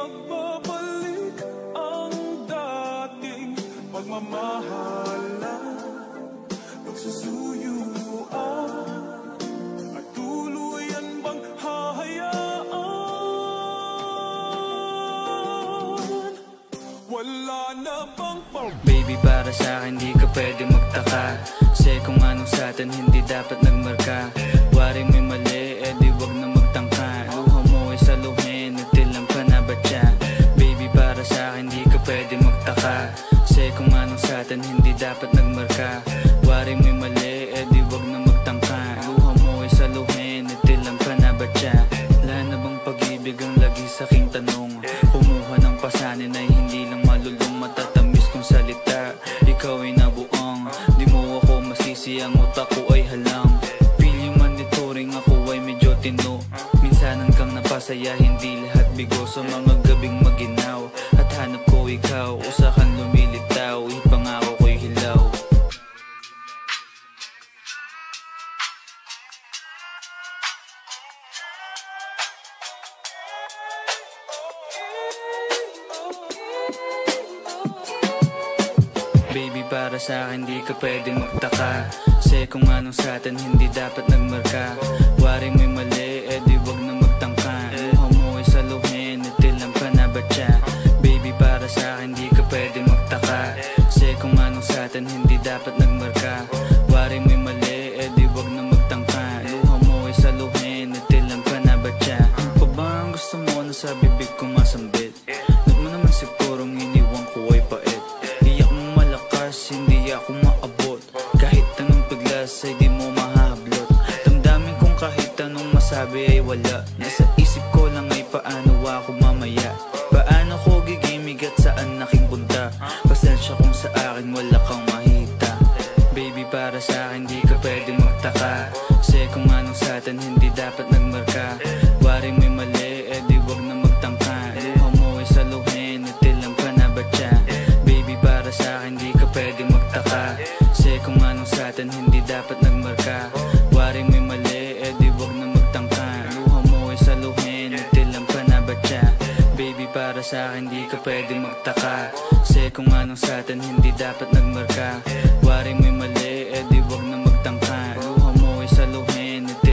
magbabalik ang dating pagmamahalan, pagsusuyuan, at tuluyan bang hahayaan? Wala na bang Baby, para sa'kin di ka pwede magtaka, kasi kung anong sa'tin hindi dapat nagmarka. Wari mo'y mali, di wag na magtangka. Luha mo ay saluhin, nagtilang ka na ba siya? Baby, para sa'kin di ka pwede magtaka, kasi kung anong sa'tin hindi dapat nagmarka. Wari mo'y mali, di wag na magtangka. Luha mo ay saluhin, nagtilang ka na ba siya? Wala na bang pag-ibig ang lagi sa'king tanong? Kumuha ng pasanin ay hindi lang malulong, matatamis kong salita. Ikaw ay nabuang, di mo ako masisi, ang utak ko ay halang. Feel yung monitoring, ako ay medyo tino. Minsanan kang napasaya, hindi lahat bigo. Sa mga gabing maginaw, at hanap ko ikaw, usakan lumilitaw, ipangako ko'y hilaw. Baby, para sa'kin di ka pwede magtaka, kasi kung anong sa'tin hindi dapat nagmarka. Wari mo'y mali, di wag na magtangka. Luha mo ay saluhin, nagtilang ka na ba siya? Baby, para sa'kin di ka pwede magtaka, kasi kung anong sa'tin hindi dapat nagmarka. Wari mo'y mali, di wag na magtangka. Luha mo ay saluhin, nagtilang ka na ba siya? Ano pa ba ang gusto mo na sa bibig ko masambit? Huwag mo naman sigurong iniwan ko ay pait. Hindi ako maabot, kahit anong paglas ay di mo mahablot. Damdamin kong kahit anong masabi ay wala. Nasa isip ko lang ay paano ako mamaya, paano ko gigimig at saan aking punta. Pasensya kung sa akin wala kang mahita. Baby, para sa'kin di ka pwede magtaka, kasi kung anong sa'tin hindi dapat nagmarka. Wari mo'y mali, di wag na magtangka. Luha mo ay saluhin, nagtilang ka na ba siya? Baby, para sa'kin di ka pwede magtaka, kasi kung anong sa'tin hindi dapat nagmarka. Wari mo'y mali, di wag na magtangka. Luha mo ay saluhin, nagtilang ka na ba siya? Baby, para sa'kin di ka pwede magtaka, kasi kung anong sa'tin hindi dapat nagmarka. Wari mo'y